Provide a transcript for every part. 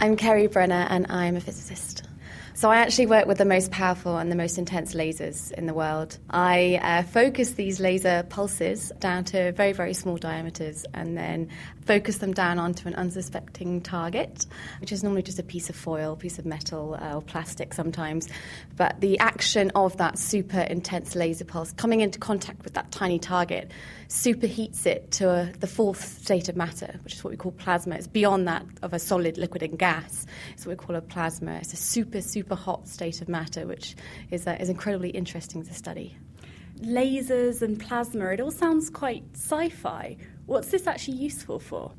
I'm Ceri Brenner and I'm a physicist. So I actually work with the most powerful and the most intense lasers in the world. I focus these laser pulses down to very, very small diameters and then focus them down onto an unsuspecting target, which is normally just a piece of foil, piece of metal or plastic sometimes. But the action of that super intense laser pulse coming into contact with that tiny target superheats it to the fourth state of matter, which is what we call plasma. It's beyond that of a solid, liquid and gas. It's what we call a plasma. It's a super, super hot state of matter, which is incredibly interesting to study. Lasers and plasma, it all sounds quite sci-fi. What's this actually useful for?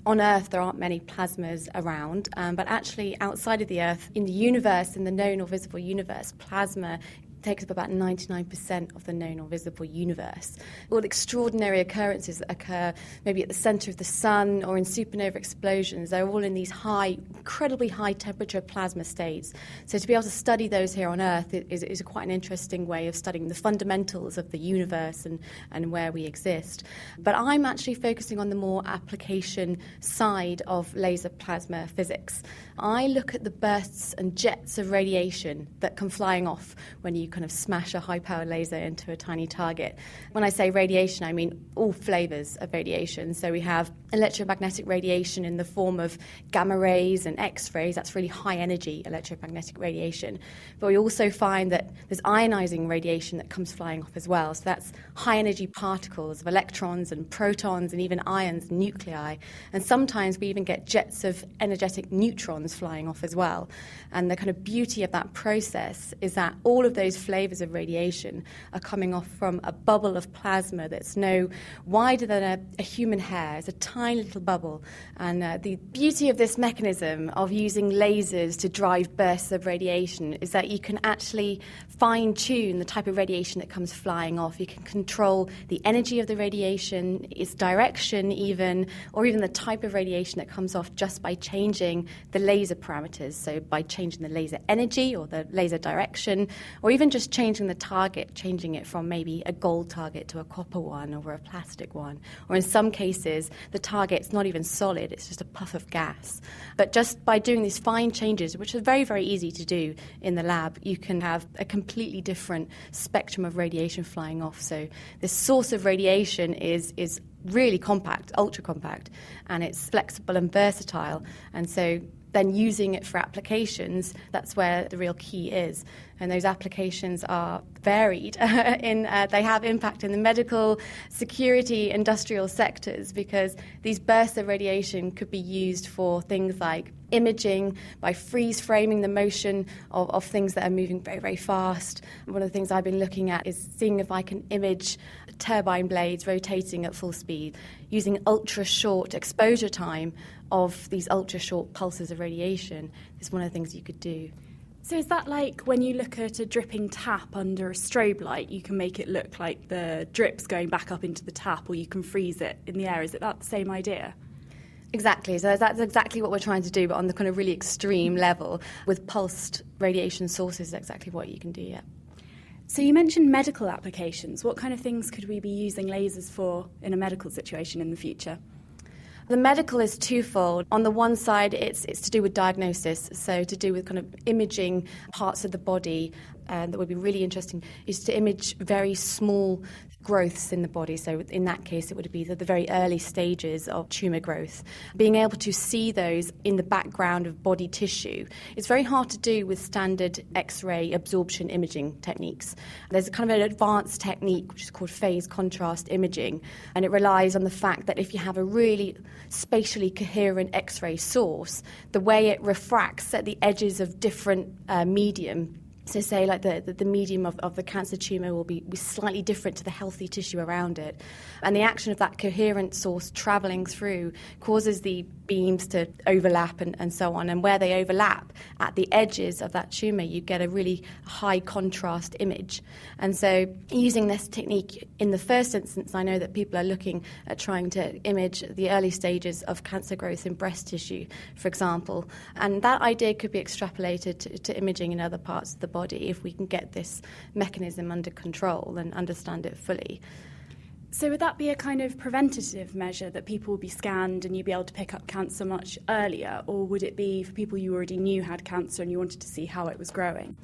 On Earth, there aren't many plasmas around, but actually outside of the Earth, in the universe, in the known or visible universe, plasma takes up about 99% of the known or visible universe. All extraordinary occurrences that occur maybe at the centre of the sun or in supernova explosions, they're all in these incredibly high temperature plasma states. So to be able to study those here on Earth is quite an interesting way of studying the fundamentals of the universe and where we exist. But I'm actually focusing on the more application side of laser plasma physics. I look at the bursts and jets of radiation that come flying off when you kind of smash a high-powered laser into a tiny target. When I say radiation, I mean all flavours of radiation. So we have electromagnetic radiation in the form of gamma rays and X-rays. That's really high-energy electromagnetic radiation. But we also find that there's ionising radiation that comes flying off as well. So that's high-energy particles of electrons and protons and even ions and nuclei. And sometimes we even get jets of energetic neutrons flying off as well. And the kind of beauty of that process is that all of those flavours of radiation are coming off from a bubble of plasma that's no wider than a human hair. It's a tiny little bubble. And the beauty of this mechanism of using lasers to drive bursts of radiation is that you can actually fine-tune the type of radiation that comes flying off. You can control the energy of the radiation, its direction even, or even the type of radiation that comes off just by changing the laser parameters. So by changing the laser energy or the laser direction, or even just changing the target, changing it from maybe a gold target to a copper one or a plastic one. Or in some cases, the target's not even solid, it's just a puff of gas. But just by doing these fine changes, which are very, very easy to do in the lab, you can have a completely different spectrum of radiation flying off. So the source of radiation is really compact, ultra compact, and it's flexible and versatile. And so then using it for applications, that's where the real key is. And those applications are varied. They have impact in the medical, security, industrial sectors, because these bursts of radiation could be used for things like imaging, by freeze-framing the motion of things that are moving very, very fast. One of the things I've been looking at is seeing if I can image turbine blades rotating at full speed, using ultra-short exposure time of these ultra-short pulses of radiation. Is one of the things you could do. So is that like when you look at a dripping tap under a strobe light, you can make it look like the drip's going back up into the tap, or you can freeze it in the air? Is it that the same idea? Exactly. So that's exactly what we're trying to do, but on the kind of really extreme level. With pulsed radiation sources, exactly what you can do, yeah. So you mentioned medical applications. What kind of things could we be using lasers for in a medical situation in the future? The medical is twofold. On the one side, it's to do with diagnosis, so to do with kind of imaging parts of the body. That would be really interesting, is to image very small growths in the body. So in that case, it would be the very early stages of tumour growth. Being able to see those in the background of body tissue. It's very hard to do with standard X-ray absorption imaging techniques. There's a kind of an advanced technique which is called phase contrast imaging, and it relies on the fact that if you have a really spatially coherent X-ray source, the way it refracts at the edges of different medium. So say like the medium of the cancer tumour will be slightly different to the healthy tissue around it. And the action of that coherent source travelling through causes the beams to overlap and so on. And where they overlap at the edges of that tumour, you get a really high contrast image. And so using this technique in the first instance, I know that people are looking at trying to image the early stages of cancer growth in breast tissue, for example. And that idea could be extrapolated to imaging in other parts of the body if we can get this mechanism under control and understand it fully. So would that be a kind of preventative measure that people will be scanned and you'd be able to pick up cancer much earlier? Or would it be for people you already knew had cancer and you wanted to see how it was growing?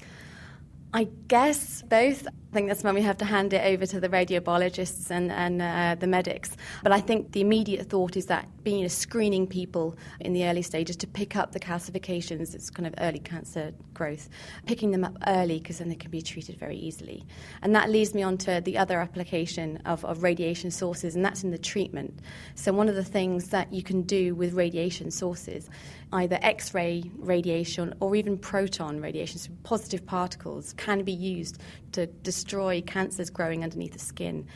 I guess both. I think that's when we have to hand it over to the radiobiologists and the medics. But I think the immediate thought is that being screening people in the early stages to pick up the calcifications, it's kind of early cancer growth, picking them up early because then they can be treated very easily. And that leads me on to the other application of radiation sources, and that's in the treatment. So one of the things that you can do with radiation sources, either X-ray radiation or even proton radiation, so positive particles, can be used to destroy cancers growing underneath the skin.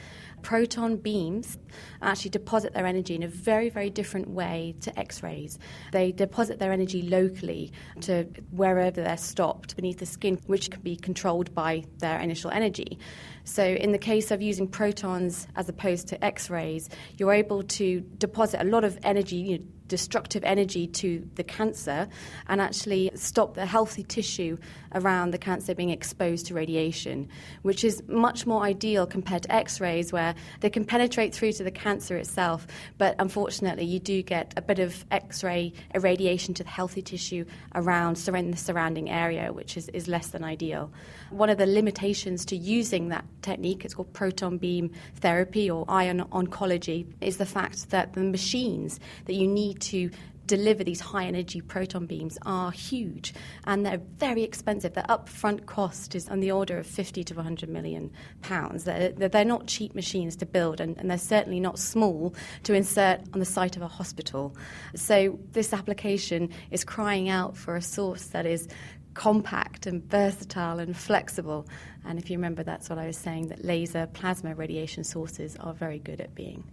Proton beams actually deposit their energy in a very, very different way to X-rays. They deposit their energy locally to wherever they're stopped beneath the skin, which can be controlled by their initial energy. So in the case of using protons as opposed to X-rays, you're able to deposit a lot of energy, destructive energy to the cancer and actually stop the healthy tissue around the cancer being exposed to radiation, which is much more ideal compared to X-rays where they can penetrate through to the cancer itself, but unfortunately you do get a bit of X-ray irradiation to the healthy tissue around the surrounding area, which is less than ideal. One of the limitations to using that technique, it's called proton beam therapy or ion oncology, is the fact that the machines that you need to deliver these high energy proton beams are huge and they're very expensive. The upfront cost is on the order of 50 to 100 million pounds. They're not cheap machines to build and they're certainly not small to insert on the site of a hospital. So this application is crying out for a source that is compact and versatile and flexible. And if you remember, that's what I was saying, that laser plasma radiation sources are very good at being.